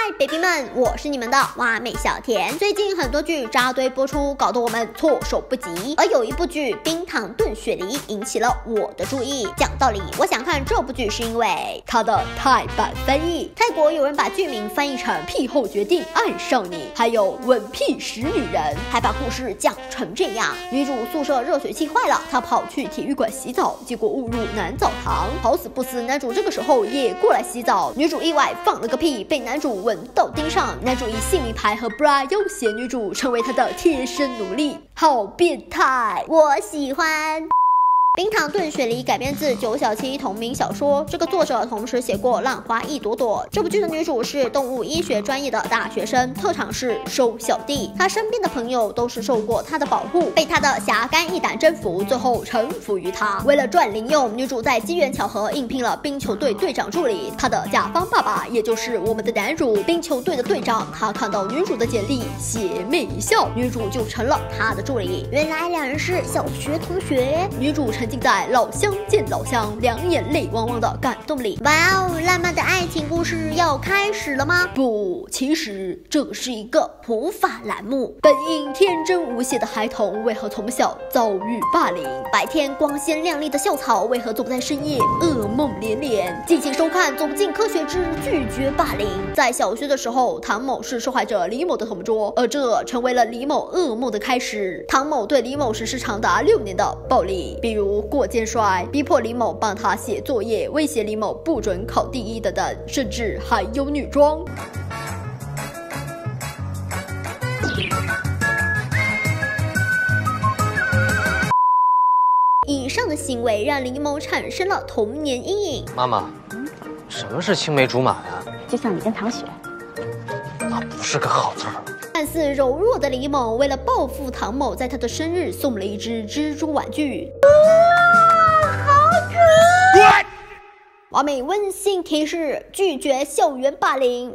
嗨，baby 们，我是你们的蛙妹小甜。最近很多剧扎堆播出，搞得我们措手不及。而有一部剧《冰糖炖雪梨》引起了我的注意。讲道理，我想看这部剧是因为它的泰版翻译。泰国有人把剧名翻译成“屁后决定爱上你”，还有“吻屁使女人”，还把故事讲成这样：女主宿舍热水器坏了，她跑去体育馆洗澡，结果误入男澡堂。好死不死，男主这个时候也过来洗澡，女主意外放了个屁，被男主闻到盯上。男主以性名牌和 bra 要挟女主成为他的贴身奴隶，好变态，我喜欢。冰糖炖雪梨改编自九小七同名小说，这个作者同时写过《浪花一朵朵》。这部剧的女主是动物医学专业的大学生，特长是收小弟。她身边的朋友都是受过她的保护，被她的侠肝义胆征服，最后臣服于她。为了赚零用，女主在机缘巧合应聘了冰球队队长助理。她的甲方爸爸，也就是我们的男主，冰球队的队长。他看到女主的简历，邪魅一笑，女主就成了他的助理。原来两人是小学同学。女主沉浸在老乡见老乡，两眼泪汪汪的感动里。哇哦，浪漫的爱情故事要开始了吗？不，其实这是一个普法栏目。本应天真无邪的孩童，为何从小遭遇霸凌？白天光鲜亮丽的校草，为何总在深夜噩梦连连？敬请收看《走进科学之拒绝霸凌》。在小学的时候，唐某是受害者李某的同桌，而这成为了李某噩梦的开始。唐某对李某实施长达6年的暴力，比如过肩摔，逼迫李某帮他写作业，威胁李某不准考第1等等，甚至还有女装。以上的行为让李某产生了童年阴影。妈妈，什么是青梅竹马呀？就像你跟唐雪，那不是个好字儿。看似柔弱的李某，为了报复唐某，在他的生日送了一只蜘蛛玩具。好可爱！完美温馨提示：拒绝校园霸凌。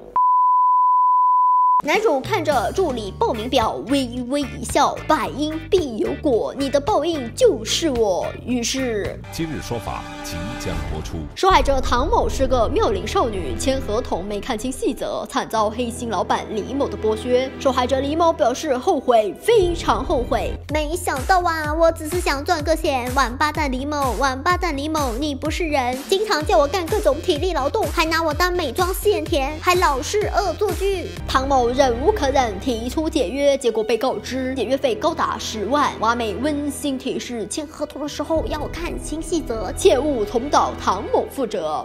男主看着助理报名表，微微一笑，百因必有果，你的报应就是我。于是，今日说法即将播出。受害者唐某是个妙龄少女，签合同没看清细则，惨遭黑心老板李某的剥削。受害者李某表示后悔，非常后悔。没想到啊，我只是想赚个钱。王八蛋李某，王八蛋李某，你不是人，经常叫我干各种体力劳动，还拿我当美妆试验田，还老是恶作剧。唐某忍无可忍，提出解约，结果被告知解约费高达10万。完美温馨提示：签合同的时候要看清细则，切勿重蹈唐某覆辙。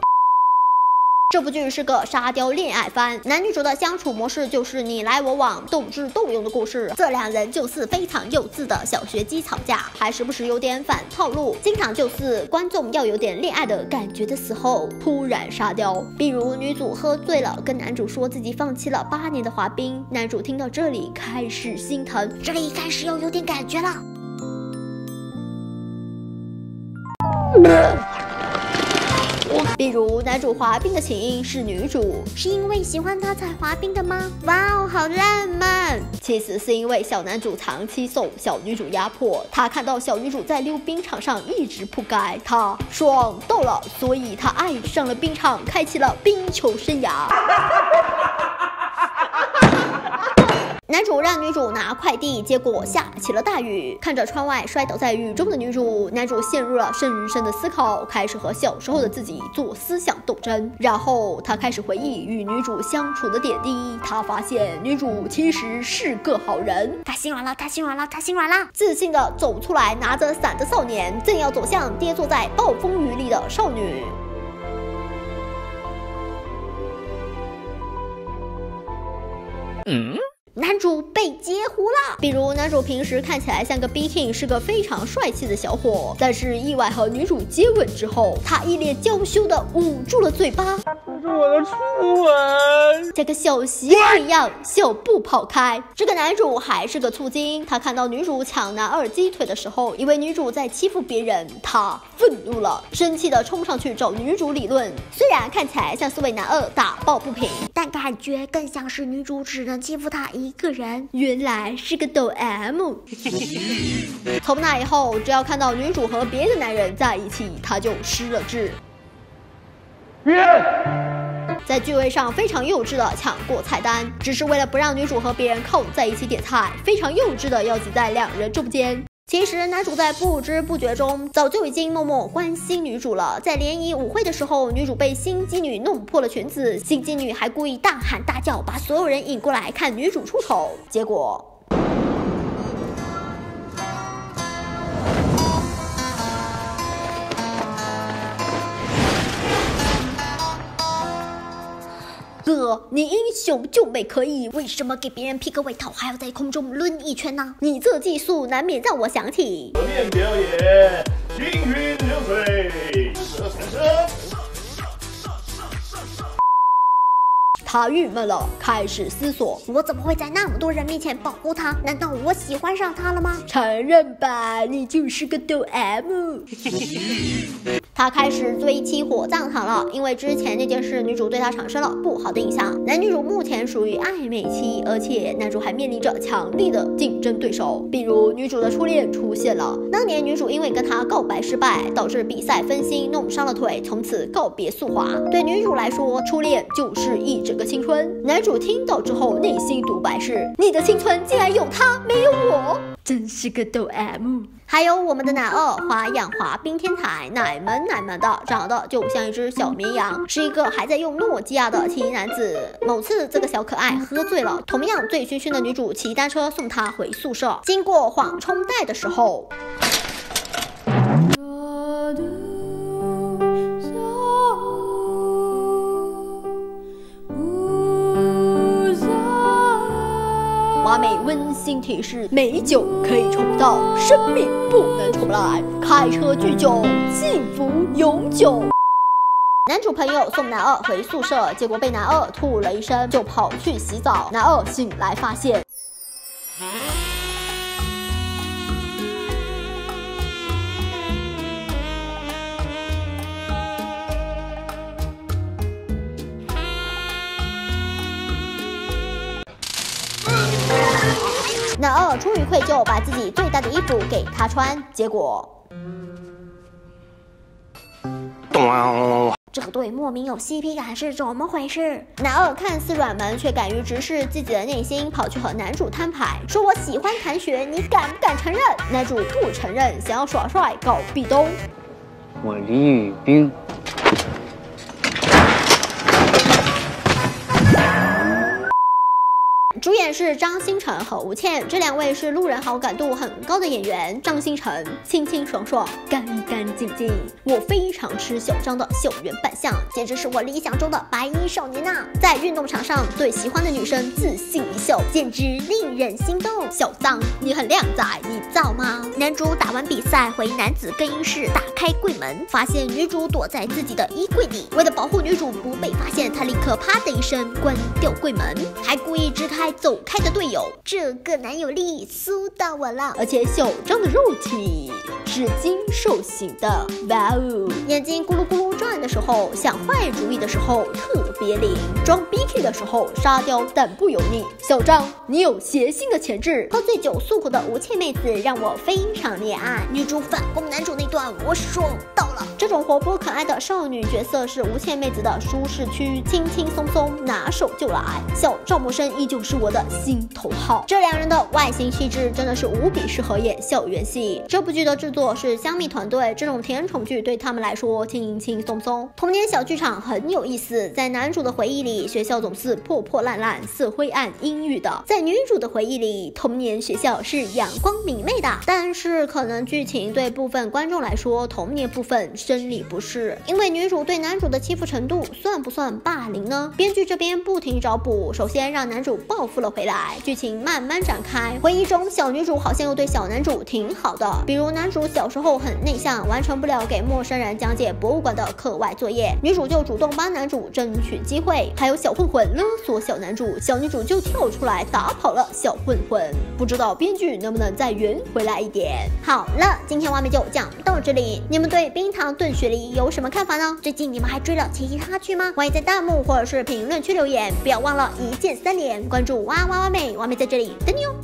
这部剧是个沙雕恋爱番，男女主的相处模式就是你来我往、斗智斗勇的故事。这两人就是非常幼稚的小学鸡吵架，还时不时有点反套路，经常就是观众要有点恋爱的感觉的时候突然沙雕。比如女主喝醉了，跟男主说自己放弃了8年的滑冰，男主听到这里开始心疼，这里开始要有点感觉了。比如男主滑冰的起因是女主，是因为喜欢他才滑冰的吗？哇哦，好浪漫！其实是因为小男主长期受小女主压迫，他看到小女主在溜冰场上一直扑街，他爽到了，所以他爱上了冰场，开启了冰球生涯。男主让女主拿快递，结果下起了大雨。看着窗外摔倒在雨中的女主，男主陷入了深深的思考，开始和小时候的自己做思想斗争。然后他开始回忆与女主相处的点滴，他发现女主其实是个好人。他心软了，他心软了，他心软了。自信的走出来，拿着伞的少年，正要走向跌坐在暴风雨里的少女。男主被截胡了。比如男主平时看起来像个 B King， 是个非常帅气的小伙，但是意外和女主接吻之后，他一脸娇羞的捂住了嘴巴。这是我的初吻，像个小媳妇一样小步跑开。这个男主还是个醋精，他看到女主抢男二鸡腿的时候，以为女主在欺负别人，他愤怒了，生气的冲上去找女主理论。虽然看起来像是为男二打抱不平，但感觉更像是女主只能欺负他一个人，原来是个抖 M。从那以后，只要看到女主和别的男人在一起，他就失了智。在聚会上非常幼稚的抢过菜单，只是为了不让女主和别人靠在一起点菜，非常幼稚的要挤在两人中间。其实男主在不知不觉中早就已经默默关心女主了。在联谊舞会的时候，女主被新妓女弄破了裙子，新妓女还故意大喊大叫，把所有人引过来看女主出丑。结果哥，你英雄救美可以，为什么给别人披个外套还要在空中抡一圈呢？你这技术难免让我想起正面表演，行云流水，蛇传声。他郁闷了，开始思索：我怎么会在那么多人面前保护他？难道我喜欢上他了吗？承认吧，你就是个抖 M。他开始追妻火葬场了，因为之前那件事，女主对他产生了不好的印象。男女主目前属于暧昧期，而且男主还面临着强力的竞争对手，比如女主的初恋出现了。当年女主因为跟他告白失败，导致比赛分心，弄伤了腿，从此告别速滑。对女主来说，初恋就是一整个青春。男主听到之后，内心独白是：你的青春竟然有他，没有我，真是个抖 M。还有我们的男二花样滑冰天才，奶萌奶萌的，长得就像一只小绵羊，是一个还在用诺基亚的奇男子。某次这个小可爱喝醉了，同样醉醺醺的女主骑单车送他回宿舍，经过缓冲带的时候，完美温馨提示：美酒可以重到，生命不能重来。开车拒酒，幸福永久。男主朋友送男二回宿舍，结果被男二吐了一身，就跑去洗澡。男二醒来发现，男二出于愧疚，把自己最大的衣服给他穿，结果这对莫名有 CP 感是怎么回事？男二看似软萌，却敢于直视自己的内心，跑去和男主摊牌，说我喜欢弹雪，你敢不敢承认？男主不承认，想要耍帅搞壁咚。我李宇冰。主演是张新成和吴倩，这两位是路人好感度很高的演员。张新成清清爽爽，干干净净，我非常吃小张的校园扮相，简直是我理想中的白衣少年啊！在运动场上对喜欢的女生自信一笑，简直令人心动。小张，你很靓仔，你造吗？男主打完比赛回男子更衣室，打开柜门，发现女主躲在自己的衣柜里。为了保护女主不被发现，他立刻啪的一声关掉柜门，还故意支开走开的队友，这个男友力酥到我了。而且小张的肉体是精瘦型的，哇哦！眼睛咕噜咕噜转的时候，想坏主意的时候特别灵，装 BK 的时候沙雕但不油腻。小张，你有邪性的潜质。喝醉酒诉苦的吴倩妹子让我非常恋爱，女主反攻男主那段我爽到了。这种活泼可爱的少女角色是吴倩妹子的舒适区，轻轻松松拿手就来。小赵默笙依旧是我的心头好，这两人的外形气质真的是无比适合演校园戏。这部剧的制作是香蜜团队，这种甜宠剧对他们来说轻轻松松。童年小剧场很有意思，在男主的回忆里，学校总是破破烂烂、色灰暗、阴郁的；在女主的回忆里，童年学校是阳光明媚的。但是可能剧情对部分观众来说，童年部分生理不适，因为女主对男主的欺负程度算不算霸凌呢？编剧这边不停找补，首先让男主报复了回来，剧情慢慢展开。回忆中，小女主好像又对小男主挺好的，比如男主小时候很内向，完成不了给陌生人讲解博物馆的课外作业，女主就主动帮男主争取机会。还有小混混勒索小男主，小女主就跳出来打跑了小混混。不知道编剧能不能再圆回来一点？好了，今天挖美就讲到这里，你们对冰糖炖雪梨有什么看法呢？最近你们还追了其他剧吗？欢迎在弹幕或者是评论区留言，不要忘了一键3连，关注哇哇哇美，挖美在这里等你哦。